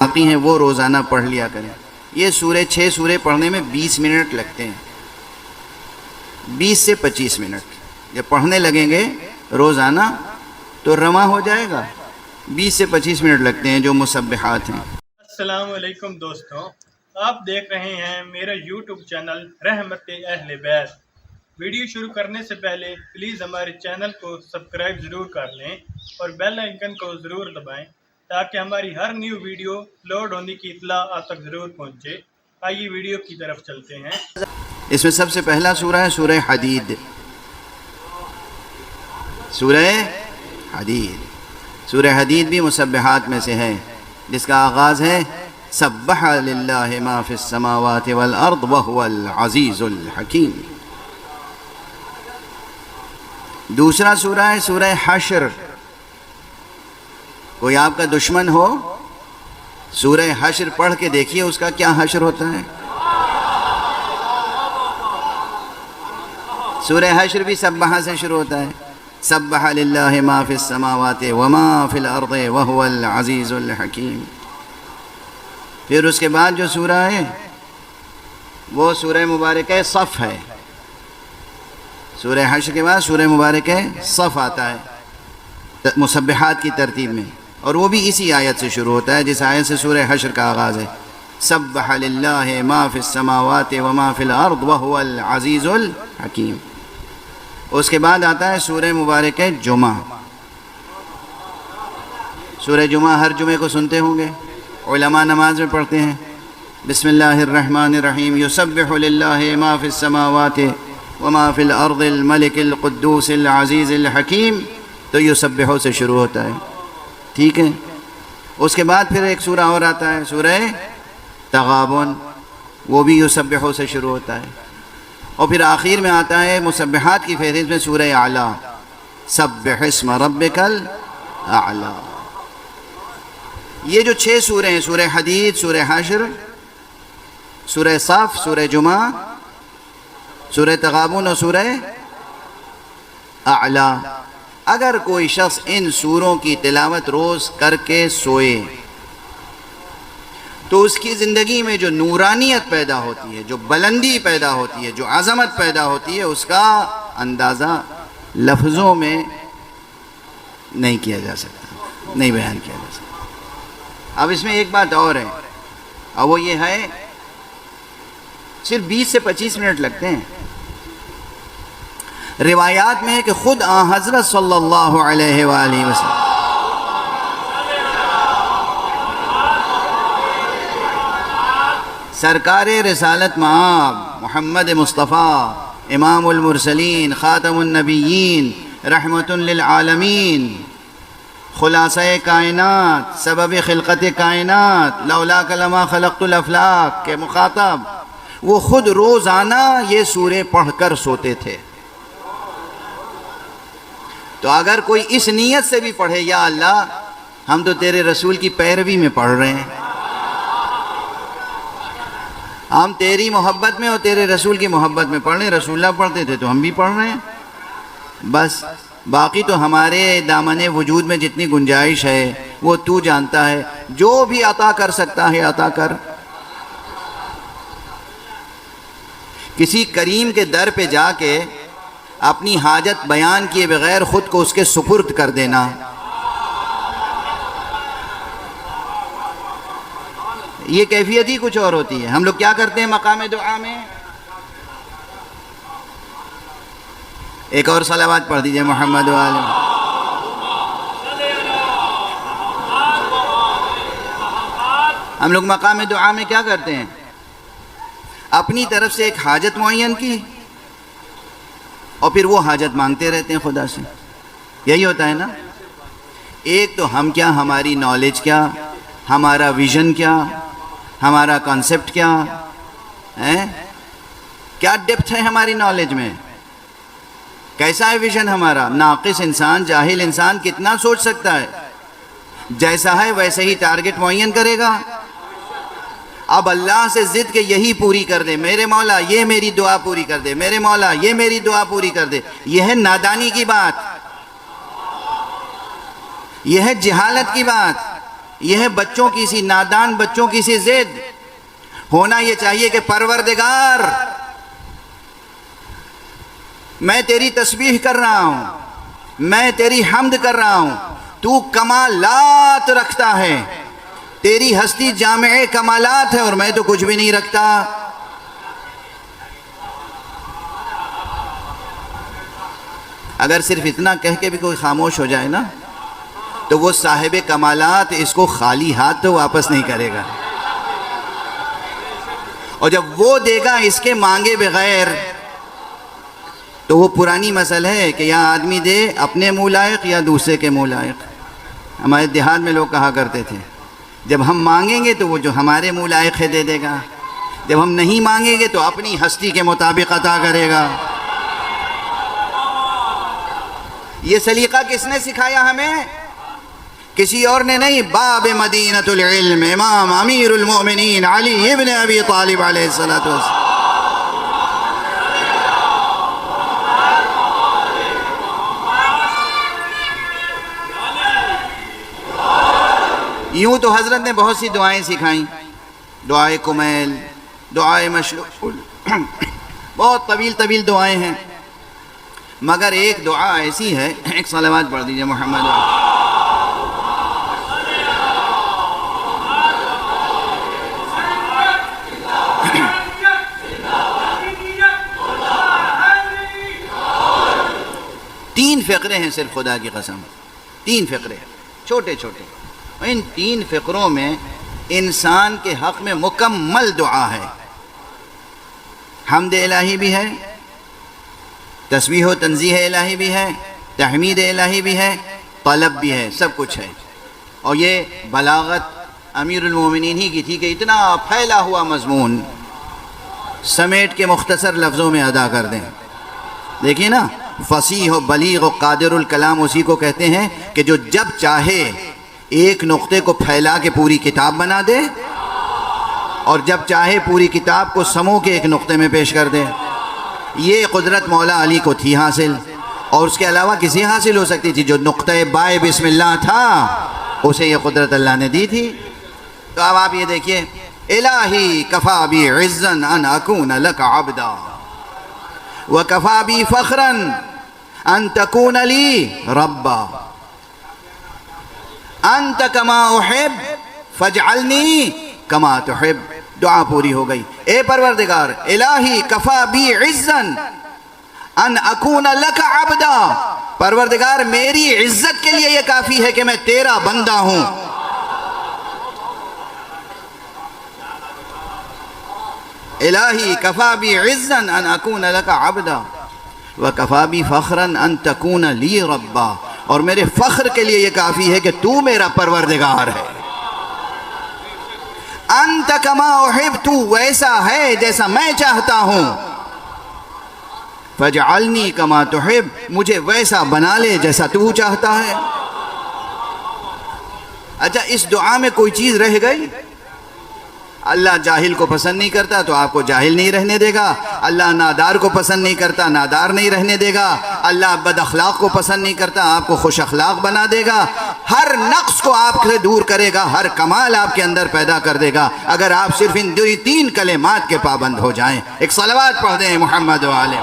باقی ہیں وہ روزانہ پڑھ لیا کریں۔ یہ سورہ 6 سورے پڑھنے میں 20 منٹ لگتے ہیں، 20 سے 25 منٹ جب پڑھنے لگیں گے روزانہ تو رواں ہو جائے گا۔ 20 سے 25 منٹ لگتے ہیں جو مسبحات ہیں۔ السلام علیکم دوستوں، آپ دیکھ رہے ہیں میرا یوٹیوب چینل رحمت اہل بیت۔ ویڈیو شروع کرنے سے پہلے پلیز ہمارے چینل کو سبسکرائب ضرور کر لیں اور بیل آئیکن کو ضرور دبائیں تاکہ ہماری ہر نیو ویڈیو اپلوڈ ہونے کی اطلاع آپ تک ضرور پہنچے۔ آئیے ویڈیو کی طرف چلتے ہیں۔ اس میں سب سے پہلا سورہ ہے سورہ حدید۔ سورہ حدید، سورہ حدید بھی مسبحات میں سے ہے، جس کا آغاز ہے سبح للہ ما فی السماوات والارض وہو العزیز الحکیم۔ دوسرا سورہ ہے سورہ حشر۔ کوئی آپ کا دشمن ہو، سورہ حشر پڑھ کے دیکھیے اس کا کیا حشر ہوتا ہے۔ سورہ حشر بھی سبح سے شروع ہوتا ہے، سبح للہ ما فی السماوات وما فی الارض وہو العزیز الحکیم۔ پھر اس کے بعد جو سورہ ہے وہ سورہ مبارکہ صف ہے۔ سورہ حشر کے بعد سورہ مبارکہ صف آتا ہے مسبحات کی ترتیب میں، اور وہ بھی اسی آیت سے شروع ہوتا ہے جس آیت سے سورہ حشر کا آغاز ہے، سبح للہ ما فی السماوات وما فی الارض وہو العزیز الحکیم۔ اس کے بعد آتا ہے سورہ مبارکہ جمعہ۔ سورہ جمعہ ہر جمعے کو سنتے ہوں گے، علماء نماز میں پڑھتے ہیں، بسم اللہ الرحمن الرحیم، یسبح للہ ما فی السماوات وما فی الارض الملک القدوس العزیز الحکیم، تو یسبحو سے شروع ہوتا ہے، ٹھیک ہے۔ اس کے بعد پھر ایک سورہ اور آتا ہے سورہ تغابن، وہ بھی یسبحو سے شروع ہوتا ہے، اور پھر آخر میں آتا ہے مسبحات کی فہرست میں سورہ اعلیٰ، سبح اسم ربک الاعلیٰ۔ یہ جو 6 سورے ہیں، سورہ حدید، سورہ حشر، سورہ صف، سورہ جمعہ، سورہ تغابن اور سورہ اعلیٰ، اگر کوئی شخص ان سوروں کی تلاوت روز کر کے سوئے تو اس کی زندگی میں جو نورانیت پیدا ہوتی ہے، جو بلندی پیدا ہوتی ہے، جو عظمت پیدا ہوتی ہے، اس کا اندازہ لفظوں میں نہیں کیا جا سکتا، نہیں بیان کیا جا سکتا۔ اب اس میں ایک بات اور ہے، اور وہ یہ ہے صرف 20 سے 25 منٹ لگتے ہیں۔ روایات میں ہے کہ خود آن حضرت صلی اللہ علیہ وآلہ وسلم سرکار رسالت مآب محمد مصطفیٰ امام المرسلین خاتم النبیین رحمت للعالمین خلاصہ کائنات سبب خلقت کائنات لولاک لما خلقت الافلاک کے مخاطب، وہ خود روزانہ یہ سورے پڑھ کر سوتے تھے۔ تو اگر کوئی اس نیت سے بھی پڑھے، یا اللہ ہم تو تیرے رسول کی پیروی میں پڑھ رہے ہیں، ہم تیری محبت میں اور تیرے رسول کی محبت میں پڑھ رہے ہیں، رسول اللہ پڑھتے تھے تو ہم بھی پڑھ رہے ہیں، بس باقی تو ہمارے دامن وجود میں جتنی گنجائش ہے وہ تو جانتا ہے، جو بھی عطا کر سکتا ہے عطا کر۔ کسی کریم کے در پہ جا کے اپنی حاجت بیان کیے بغیر خود کو اس کے سپرد کر دینا، یہ کیفیت ہی کچھ اور ہوتی ہے۔ ہم لوگ کیا کرتے ہیں مقام دعا میں؟ ایک اور صلوات پڑھ دیجئے محمد وآلہ۔ ہم لوگ مقام دعا میں کیا کرتے ہیں؟ اپنی طرف سے ایک حاجت معین کی اور پھر وہ حاجت مانگتے رہتے ہیں خدا سے، یہی ہوتا ہے نا۔ ایک تو ہم کیا، ہماری نالج کیا، ہمارا ویژن کیا، ہمارا کانسیپٹ کیا ہے، کیا ڈیپتھ ہے ہماری نالج میں، کیسا ہے ویژن ہمارا۔ ناقص انسان، جاہل انسان کتنا سوچ سکتا ہے، جیسا ہے ویسے ہی ٹارگٹ معین کرے گا۔ اب اللہ سے ضد کہ یہی پوری کر دے، میرے مولا یہ میری دعا پوری کر دے، میرے مولا یہ میری دعا پوری کر دے، یہ ہے نادانی کی بات، یہ ہے جہالت کی بات۔ یہ ہے بچوں کی سی نادان بچوں کی سی ضد. ہونا یہ چاہیے کہ پروردگار میں تیری تسبیح کر رہا ہوں, میں تیری حمد کر رہا ہوں, تو کمالات رکھتا ہے, تیری ہستی جامع کمالات ہے اور میں تو کچھ بھی نہیں رکھتا. اگر صرف اتنا کہہ کے بھی کوئی خاموش ہو جائے نا تو وہ صاحب کمالات اس کو خالی ہاتھ تو واپس نہیں کرے گا, اور جب وہ دے گا اس کے مانگے بغیر تو وہ پرانی مسئلہ ہے کہ یا آدمی دے اپنے منہ لائق یا دوسرے کے منہ لائق. ہمارے دیہات میں لوگ کہا کرتے تھے جب ہم مانگیں گے تو وہ جو ہمارے منہ لائق ہے دے دے گا, جب ہم نہیں مانگیں گے تو اپنی ہستی کے مطابق عطا کرے گا. یہ سلیقہ کس نے سکھایا ہمیں؟ کسی اور نے نہیں, باب مدینۃ العلم امام امیر المؤمنین علی ابن ابی طالب علیہ الصلوۃ والسلام. یوں تو حضرت نے بہت سی دعائیں سکھائیں, دعائے کمیل, دعائے مشلول, بہت طویل طویل دعائیں ہیں, مگر ایک دعا ایسی ہے, ایک صلوات پڑھ دیجئے محمد. تین فقرے ہیں صرف, خدا کی قسم, 3 فقرے چھوٹے چھوٹے. ان 3 فقروں میں انسان کے حق میں مکمل دعا ہے. حمد الہی بھی ہے, تسبیح و تنزیہ الہی بھی ہے, تحمید الہی بھی ہے, طلب بھی ہے, سب کچھ ہے. اور یہ بلاغت امیر المومنین ہی کی تھی کہ اتنا پھیلا ہوا مضمون سمیٹ کے مختصر لفظوں میں ادا کر دیں. دیکھیے نا, فصیح و بلیغ و قادر الکلام اسی کو کہتے ہیں کہ جو جب چاہے ایک نقطے کو پھیلا کے پوری کتاب بنا دے, اور جب چاہے پوری کتاب کو سمو کے ایک نقطے میں پیش کر دے. یہ قدرت مولا علی کو تھی حاصل, اور اس کے علاوہ کسی حاصل ہو سکتی تھی. جو نقطہ بائے بسم اللہ تھا اسے یہ قدرت اللہ نے دی تھی. تو اب آپ یہ دیکھیے, الہی کفا بی عزا ان اکون لک عبدا وکفا بی فخرا ان تکون لی ربا انت کما احب فاجعلنی کما تحب. دعا پوری ہو گئی. اے پروردگار, الہی کفا بی عزا ان اکون لک عبدا, پروردگار میری عزت کے لیے یہ کافی ہے کہ میں تیرا بندہ ہوں. الہی کفا بی عزا ان اکون لک عبدا وکفا بی فخرا ان تکون لی ربا, اور میرے فخر کے لیے یہ کافی ہے کہ تو میرا پروردگار ہے. انت کما احب, تو ویسا ہے جیسا میں چاہتا ہوں. فاجعلنی کما تحب, مجھے ویسا بنا لے جیسا تو چاہتا ہے. اچھا, اس دعا میں کوئی چیز رہ گئی؟ اللہ جاہل کو پسند نہیں کرتا تو آپ کو جاہل نہیں رہنے دے گا. اللہ نادار کو پسند نہیں کرتا, نادار نہیں رہنے دے گا. اللہ بد اخلاق کو پسند نہیں کرتا, آپ کو خوش اخلاق بنا دے گا. ہر نقص کو آپ سے دور کرے گا, ہر کمال آپ کے اندر پیدا کر دے گا, اگر آپ صرف ان 3 کلمات کے پابند ہو جائیں. ایک صلوات پڑھ دیں محمد و آلہ.